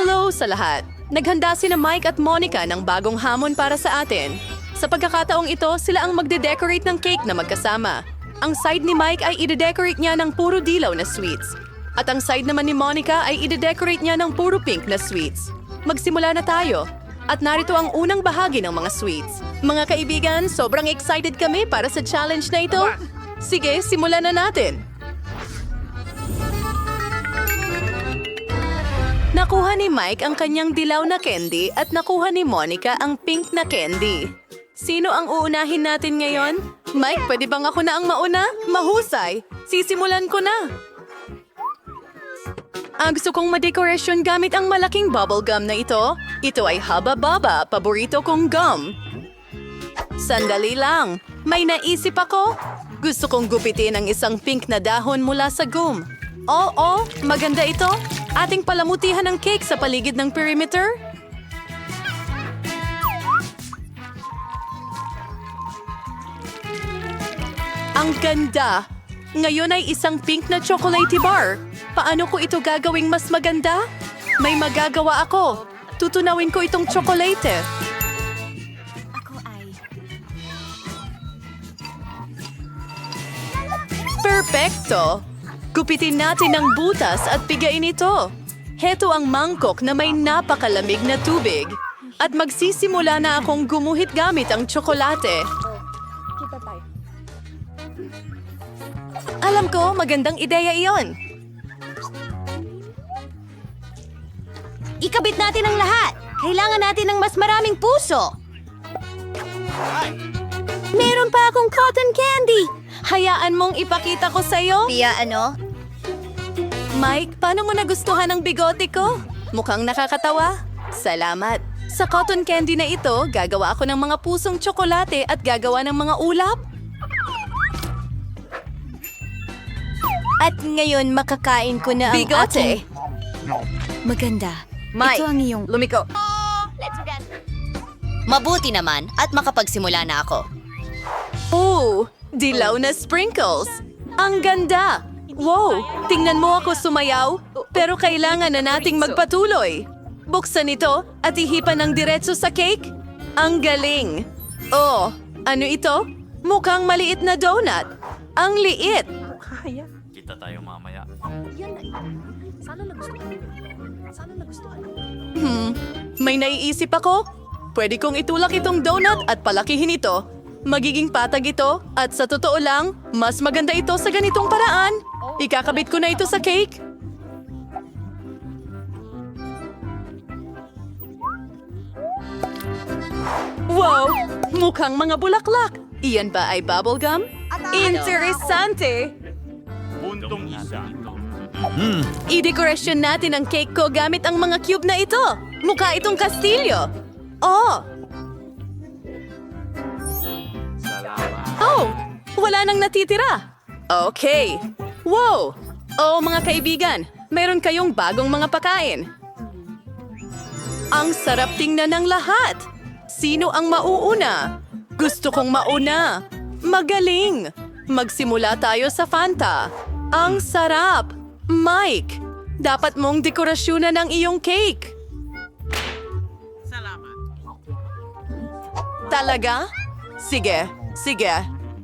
Hello sa lahat! Naghanda sina Mike at Monica ng bagong hamon para sa atin. Sa pagkakataong ito, sila ang magde-decorate ng cake na magkasama. Ang side ni Mike ay ide-decorate niya ng puro dilaw na sweets. At ang side naman ni Monica ay ide-decorate niya ng puro pink na sweets. Magsimula na tayo. At narito ang unang bahagi ng mga sweets. Mga kaibigan, sobrang excited kami para sa challenge na ito. Sige, simulan na natin. Nakuha ni Mike ang kanyang dilaw na candy at nakuha ni Monica ang pink na candy. Sino ang uunahin natin ngayon? Mike, pwede bang ako na ang mauna? Mahusay! Sisimulan ko na! Gusto kong madekorasyon gamit ang malaking bubble gum na ito. Ito ay Hubba Bubba, paborito kong gum. Sandali lang, may naisip ako. Gusto kong gupitin ang isang pink na dahon mula sa gum. Oo, maganda ito. Ating palamutihan ang cake sa paligid ng perimeter. Ang ganda! Ngayon ay isang pink na chocolate bar. Paano ko ito gagawing mas maganda? May magagawa ako. Tutunawin ko itong chocolate. Perfecto! Gupitin natin ang butas at pigain ito. Heto ang mangkok na may napakalamig na tubig. At magsisimula na akong gumuhit gamit ang tsokolate. Alam ko, magandang ideya iyon. Ikabit natin ang lahat. Kailangan natin ng mas maraming puso. Meron pa akong cotton candy. Hayaan mong ipakita ko sa'yo. Pia, ano? Mike, paano mo nagustuhan ang bigote ko? Mukhang nakakatawa. Salamat. Sa cotton candy na ito, gagawa ako ng mga pusong tsokolate at gagawa ng mga ulap. At ngayon makakain ko na ang Bigote! aking... Maganda. Mike, Ito ang iyong... lumiko. Mabuti naman at makapagsimula na ako. Dilaw na sprinkles. Ang ganda! Wow, tingnan mo ako sumayaw. Pero kailangan na nating magpatuloy. Buksan ito at ihipan ng diretso sa cake. Ang galing! Oh, ano ito? Mukhang maliit na donut. Ang liit! Kita tayo mamaya. May naiisip ako. Pwede kong itulak itong donut at palakihin ito. Magiging patag ito at sa totoo lang, mas maganda ito sa ganitong paraan. Ikakabit ko na ito sa cake. Wow! Mukhang mga bulaklak. Iyan ba ay bubblegum? Interesante! Puntong isa. I-dekorasyon natin ang cake ko gamit ang mga cube na ito. Mukha itong kastilyo. Oh! Oh! Wala nang natitira. Okay. Wow! Oh, mga kaibigan, meron kayong bagong mga pagkain. Ang sarap tingnan ng lahat. Sino ang mauuna? Gusto kong mauna. Magaling! Magsimula tayo sa Fanta. Ang sarap! Mike, dapat mong dekorasyonan ang iyong cake. Talaga? Sige, sige.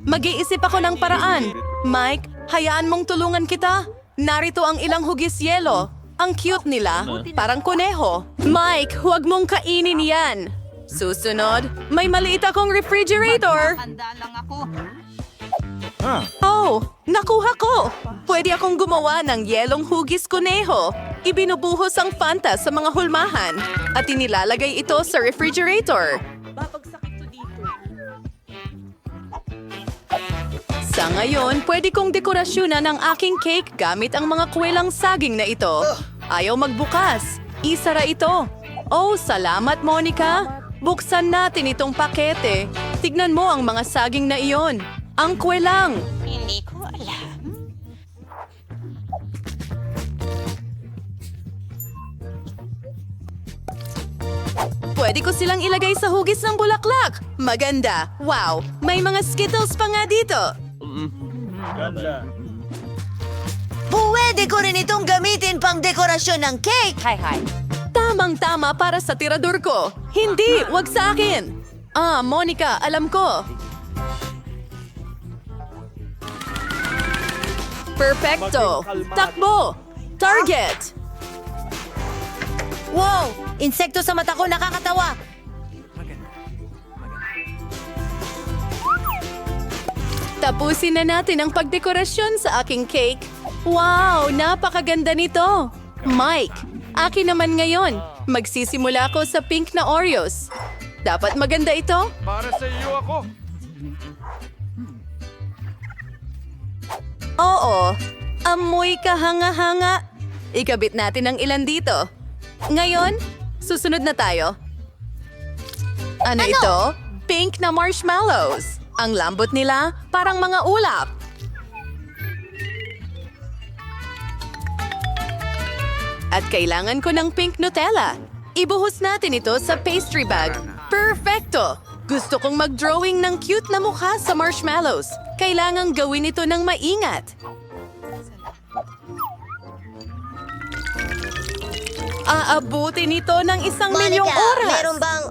Mag-iisip ako ng paraan. Mike, hayaan mong tulungan kita. Narito ang ilang hugis yelo. Ang cute nila, parang kuneho. Mike, huwag mong kainin yan. Susunod, may maliit akong refrigerator. Oh, nakuha ko! Pwede akong gumawa ng yelong hugis kuneho. Ibinubuhos ang Fanta sa mga hulmahan at inilalagay ito sa refrigerator. Sa ngayon, pwede kong dekorasyonan ang aking cake gamit ang mga kwelang saging na ito. Ayaw magbukas. Isara ito. Oh, salamat, Monica. Buksan natin itong pakete. Tignan mo ang mga saging na iyon. Ang kwelang. Hindi ko alam. Pwede ko silang ilagay sa hugis ng bulaklak. Maganda. Wow, may mga Skittles pa nga dito. Pwede ko rin itong gamitin pang dekorasyon ng cake. Tama! ang tama para sa tirador ko. Hindi, wag sa akin. Ah, Monica, alam ko. Perfecto. Takbo. Target. Wow! Insekto sa mata ko, nakakatawa! Tapusin na natin ang pagdekorasyon sa aking cake. Wow, napakaganda nito. Mike, akin naman ngayon. Magsisimula ako sa pink na Oreos. Dapat maganda ito? Para sa iyo ako. Oo, amoy kahanga-hanga. Ikabit natin ang ilan dito. Ngayon, susunod na tayo. Ano ito? Pink na marshmallows. Ang lambot nila, parang mga ulap. At kailangan ko ng pink Nutella. Ibuhos natin ito sa pastry bag. Perfecto! Gusto kong mag-drawing ng cute na mukha sa marshmallows. Kailangang gawin ito ng maingat. Aabutin ito ng 1,000,000 oras. meron bang...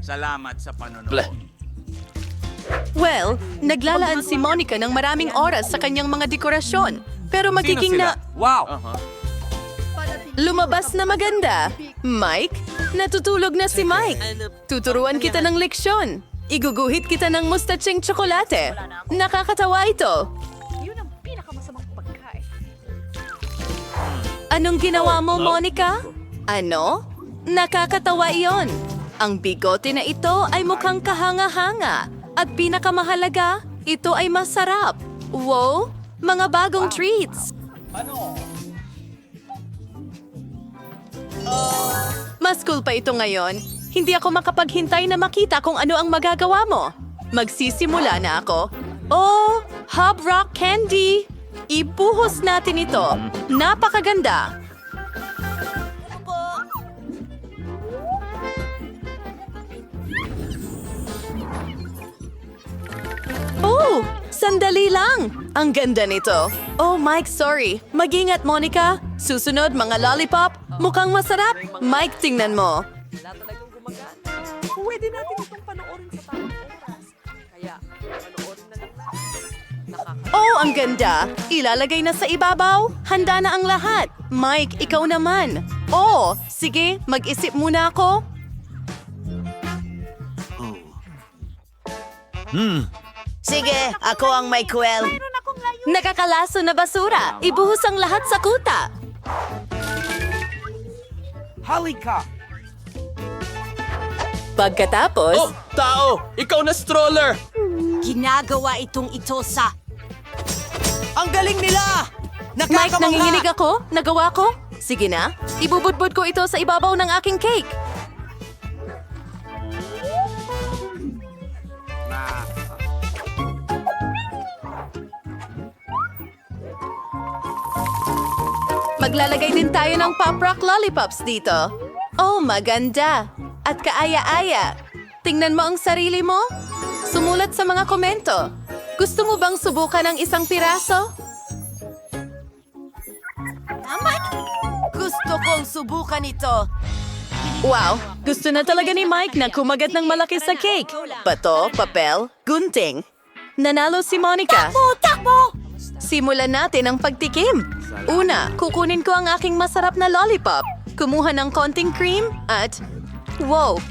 Salamat sa panonood. Well, naglalaan si Monica ng maraming oras sa kanyang mga dekorasyon. Pero magiging na... Wow! Lumabas na maganda. Mike, natutulog na si Mike. Tuturuan kita ng leksyon. Iguguhit kita ng mustaching tsokolate. Nakakatawa ito. Anong ginawa mo, Monica? Ano? Nakakatawa iyon. Ang bigote na ito ay mukhang kahanga-hanga. At pinakamahalaga, ito ay masarap. Wow, mga bagong treats. Mas cool pa ito ngayon. Hindi ako makapaghintay na makita kung ano ang magagawa mo. Magsisimula na ako. Oh, Hub Rock Candy! Ibuhos natin ito. Napakaganda. Oh, sandali lang. Ang ganda nito. Oh, Mike, sorry. Mag-ingat, Monica. Susunod, mga lollipop. Mukhang masarap. Mike, tingnan mo. Pwede natin itong panoorin sa tamang oras. Kaya, panoorin na lang natin. Oh, ang ganda. Ilalagay na sa ibabaw. Handa na ang lahat. Mike, ikaw naman. Oh, sige, mag-isip muna ako. Sige, ako ang may kwel. Nakakalaso na basura. Ibuhos ang lahat sa kuta. Halika! Pagkatapos, Oh, tao! Ikaw na stroller! Ginagawa itong ito sa... Ang galing nila! Mike, nanginginig ako? Nagawa ko? Sige na. Ibubudbud ko ito sa ibabaw ng aking cake. Maglalagay din tayo ng Pop Rock Lollipops dito. Oh, maganda. At kaaya-aya. Tingnan mo ang sarili mo. Sumulat sa mga komento. Gusto mo bang subukan ng isang piraso? Gusto kong subukan ito. Wow, gusto na talaga ni Mike na kumagat ng malaki sa cake. Bato, papel, gunting. Nanalo si Monica. Takbo! Simulan natin ang pagtikim. Una, kukunin ko ang aking masarap na lollipop. Kumuha ng konting cream at... Wow,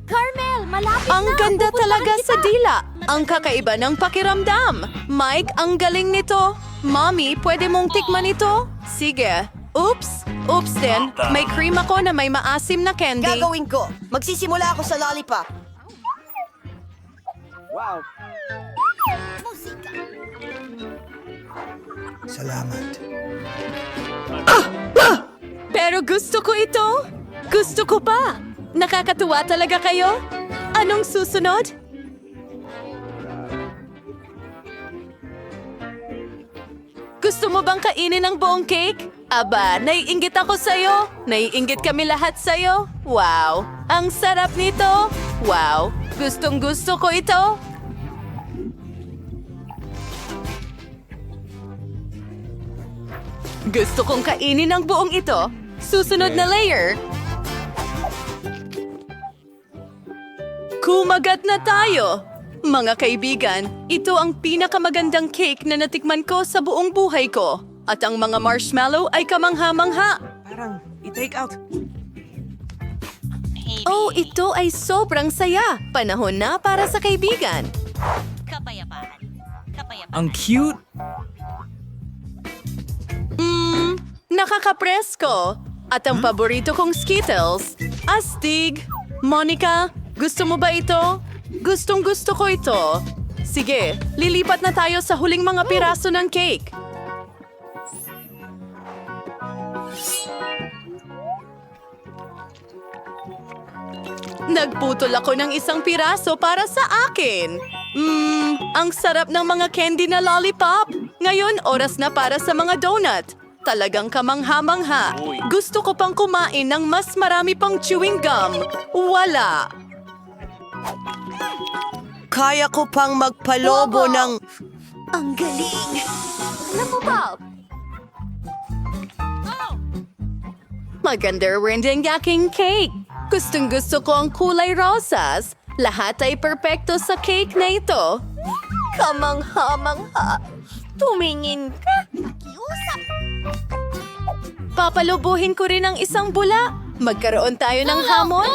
Carmel, malapit ang ganda talaga sa dila. Ang kakaiba ng pakiramdam. Mike, ang galing nito. Mommy, pwede mong tikman ito? Sige. Oops! Oops din. May cream ako na may maasim na candy. Gagawin ko. Magsisimula ako sa lollipop. Pero gusto ko ito. Gusto ko pa. Nakakatuwa talaga kayo. Anong susunod? Gusto mo bang kainin ang buong cake? Aba, naiinggit ako sa'yo. Naiinggit kami lahat sa'yo. Wow, ang sarap nito. Wow, gustong gusto ko ito. Gusto kong kainin ang buong ito. Susunod na layer. Kumagat na tayo! Mga kaibigan, ito ang pinakamagandang cake na natikman ko sa buong buhay ko. At ang mga marshmallow ay kamangha-mangha. Parang i-take out. Oh, ito ay sobrang saya. Panahon na para sa kaibigan. Ang cute. Nakakapresko. At ang paborito kong Skittles, astig. Monica, gusto mo ba ito? Gustong-gusto ko ito. Sige, lilipat na tayo sa huling mga piraso ng cake. Nagputol ako ng isang piraso para sa akin. Ang sarap ng mga candy na lollipop. Ngayon, oras na para sa mga donut. Talagang kamangha-mangha. Gusto ko pang kumain ng mas marami pang chewing gum. Wala. Kaya ko pang magpalobo ng... Ang galing! Alam mo ba? Maganda rin din aking cake. Gustong-gusto ko ang kulay rosas. Lahat ay perpekto sa cake na ito. Kamangha-mangha. Tumingin ka. Pakiusap. Papalubuhin ko rin ang isang bula. Magkaroon tayo ng hamon.